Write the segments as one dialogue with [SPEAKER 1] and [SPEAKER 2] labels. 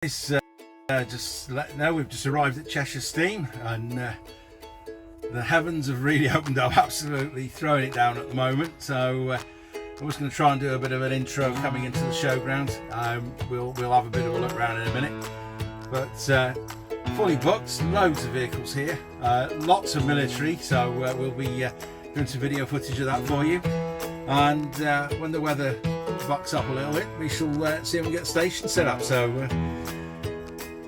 [SPEAKER 1] Just to let you know, we've just arrived at Cheshire Steam, and the heavens have really opened up, absolutely throwing it down at the moment. So I'm just going to try and do a bit of an intro coming into the showground. We'll have a bit of a look around in a minute, but fully booked, loads of vehicles here, lots of military, so we'll be doing some video footage of that for you. And when the weather bucks up a little bit, we shall see if we can get the station set up. So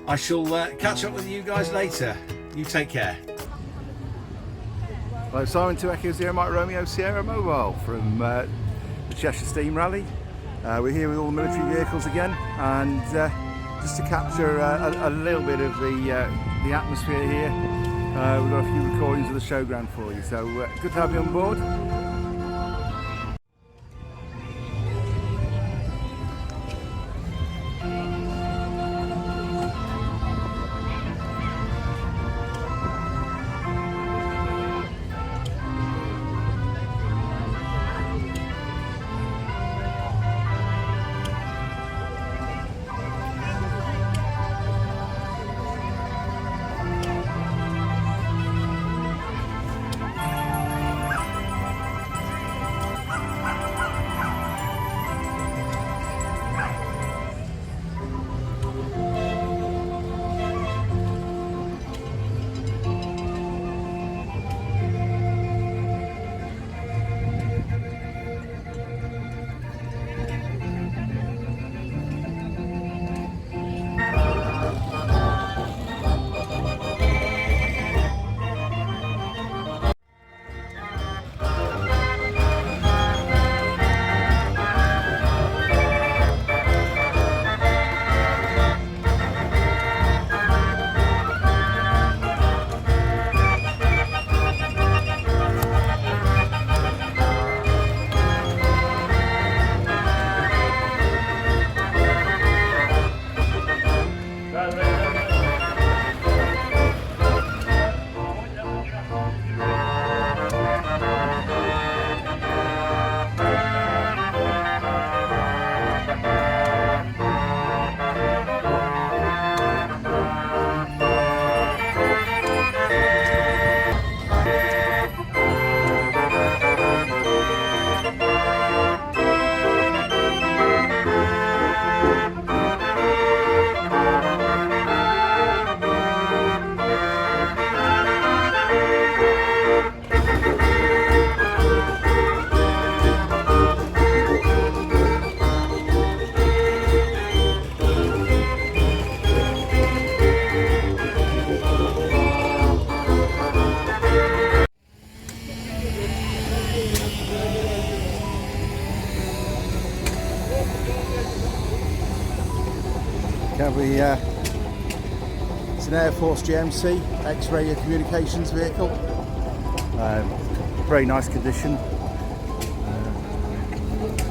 [SPEAKER 1] I shall catch up with you guys later. You take care.
[SPEAKER 2] Hello, Simon, 2 Echo 0 Mike Romeo Sierra Mobile from the Cheshire Steam Rally. We're here with all the military vehicles again, and just to capture a little bit of the atmosphere here, we've got a few recordings of the showground for you, so good to have you on board. It's an Air Force GMC X-radio communications vehicle. Very nice condition.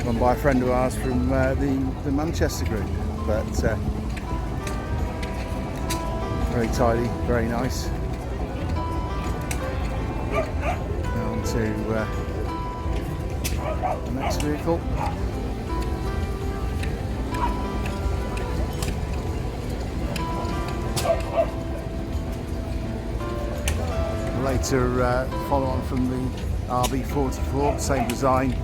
[SPEAKER 2] Run by a friend of ours from the Manchester group, but very tidy, very nice. On to the next vehicle. Later follow on from the RB44, same design.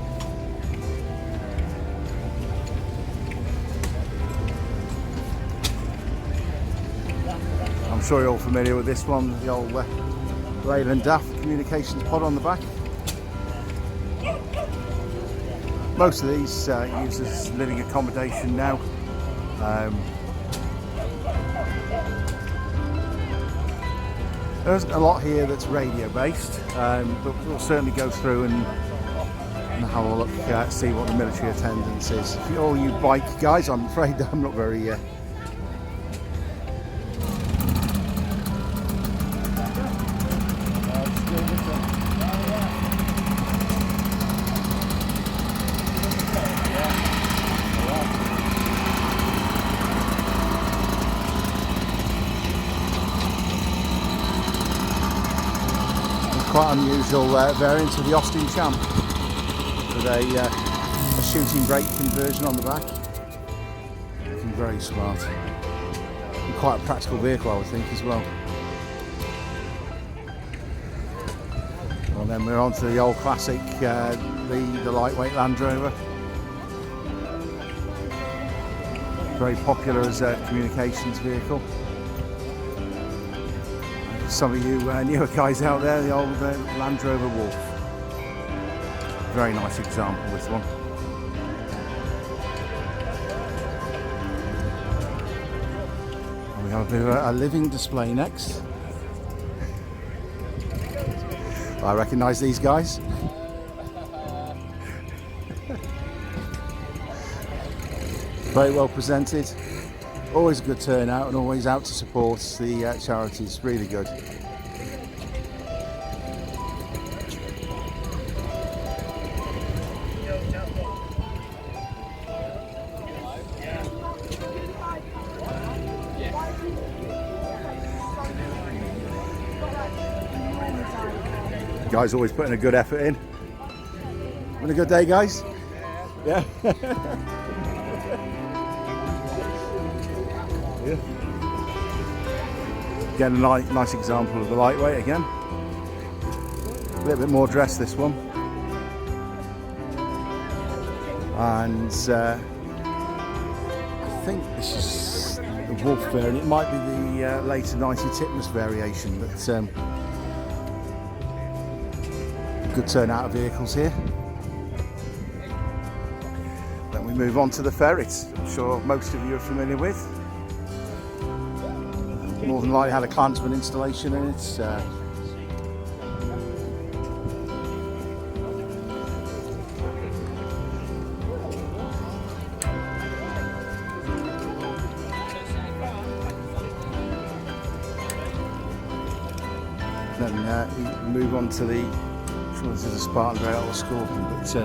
[SPEAKER 2] I'm sure you're all familiar with this one, the old Leyland DAF communications pod on the back. Most of these use as living accommodation now. There's a lot here that's radio based, but we'll certainly go through and have a look, see what the military attendance is. For all you bike guys, I'm afraid I'm not very quite unusual variant of the Austin Champ with a shooting brake conversion on the back. Looking very smart. quite a practical vehicle, I would think, as well. And then we're on to the old classic, the lightweight Land Rover. Very popular as a communications vehicle. Some of you newer guys out there, the old Land Rover Wolf. Very nice example, this one. And we have a bit of a living display next. I recognise these guys. Very well presented, always a good turnout and always out to support the charities, really good. Guys always putting a good effort in. Having a good day, guys? Yeah. Yeah. Again, a nice example of the lightweight again. A little bit more dress, this one. And I think this is the Wolf variant. It might be the later 90 Titmus variation, but good turnout of vehicles here. Then we move on to the ferret. I'm sure most of you are familiar with. More than likely had a Clansman installation in it. Then we move on to the, I'm sure this is a Spartan Grey or Scorpion, but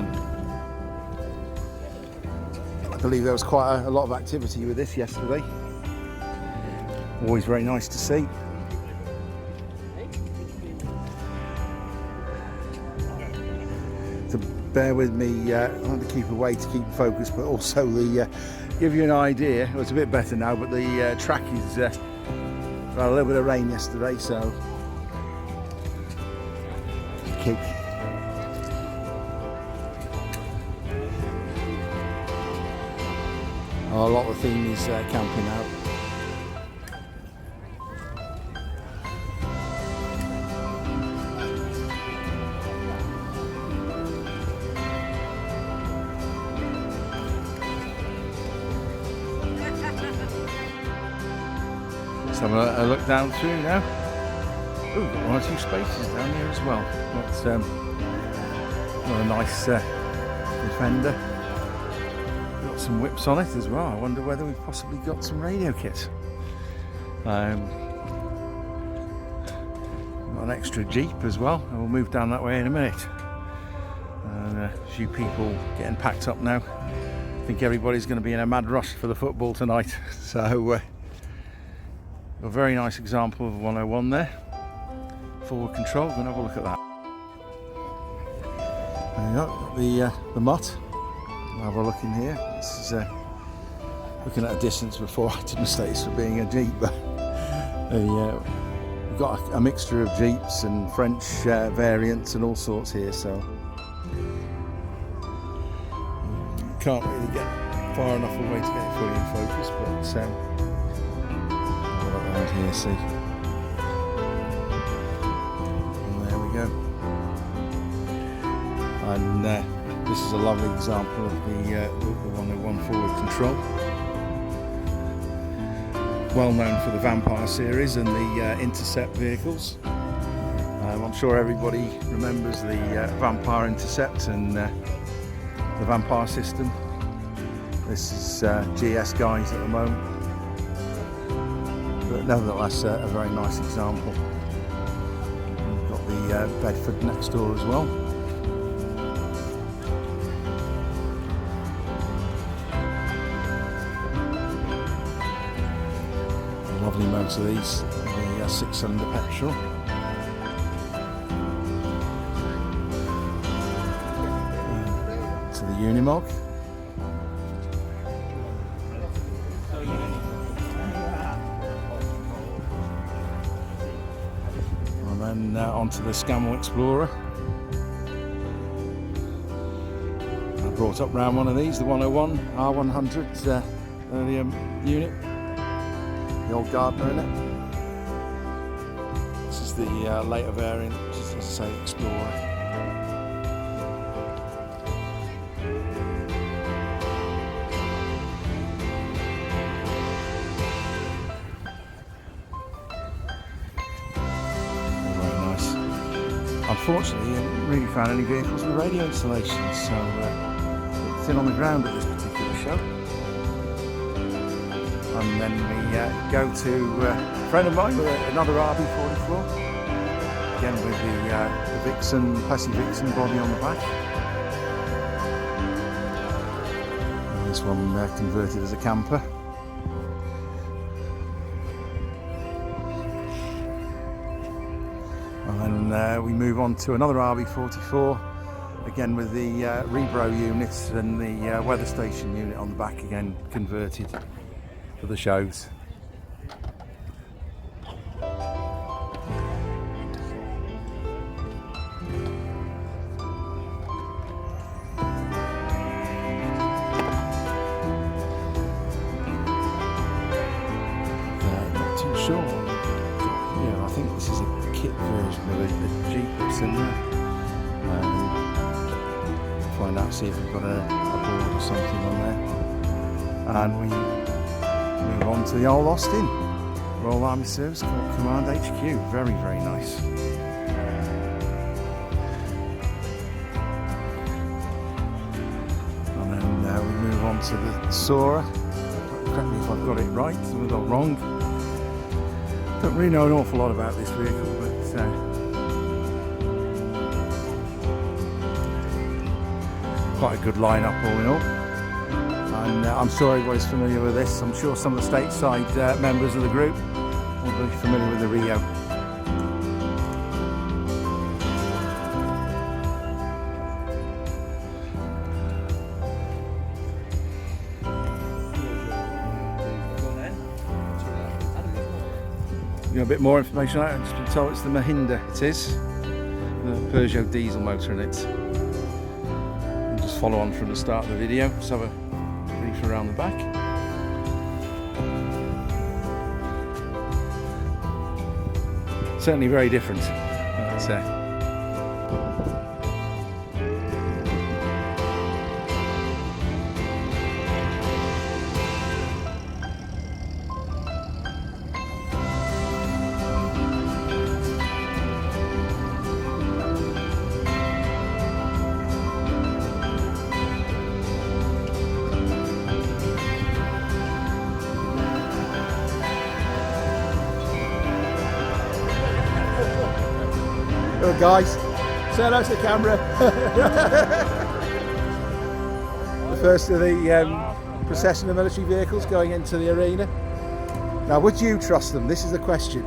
[SPEAKER 2] I believe there was quite a lot of activity with this yesterday. Always very nice to see. So bear with me, I want to keep away to keep focused, but also give you an idea. Well, it's a bit better now, but the track is had a little bit of rain yesterday, so keep. A lot of the theme is camping out. Let's have a look down through now. Ooh, got one or two spaces down here as well. That's got a nice Defender. Got some whips on it as well. I wonder whether we've possibly got some radio kit. Got an extra Jeep as well, and we'll move down that way in a minute. And a few people getting packed up now. I think everybody's going to be in a mad rush for the football tonight. So a very nice example of 101 there. Forward control, we're going to have a look at that. There you go, got the mutt. We'll have a look in here. This is looking at a distance before I did mistakes for being a Jeep, but we've got a mixture of Jeeps and French variants and all sorts here, so can't really get far enough away to get it fully in focus, but around here, see. And there we go. And this is a lovely example of the 101 forward control. Well known for the Vampire series and the Intercept vehicles. I'm sure everybody remembers the Vampire Intercept and the Vampire system. This is GS guys at the moment, but nevertheless a very nice example. We've got the Bedford next door as well. Lovely motor these, the 6-cylinder petrol. To the Unimog. and onto the Scammell Explorer. I brought up round one of these, the 101 R100 earlier unit, the old Gardner in it. This is the later variant, which is, as I say, Explorer. Unfortunately, I haven't really found any vehicles with radio installations, so it's in on the ground at this particular show. And then we go to a friend of mine with another RB44, again with the vixen, Plessey vixen body on the back. And this one converted as a camper. And then we move on to another RB44, again with the Rebro unit and the weather station unit on the back, again converted for the shows. Not too sure. Yeah, I think this is a kit version of a Jeep that's in there. Find out, see if we've got a board or something on there. And we move on to the old Austin Royal Army Service Corps Command HQ. Very, very nice. And then we move on to the Sora. Correct me if I've got it right or wrong. Don't really know an awful lot about this vehicle, but quite a good lineup all in all. And I'm sure everybody's familiar with this. I'm sure some of the stateside members of the group will be familiar with the Rio. You know, a bit more information on it. I've just been told it's the Mahindra, it is. The Peugeot diesel motor in it. And just follow on from the start of the video. Let's have a brief around the back. Certainly very different, I'd say. Hello guys, say hello to the camera. The first of the procession of military vehicles going into the arena. Now, would you trust them? This is the question.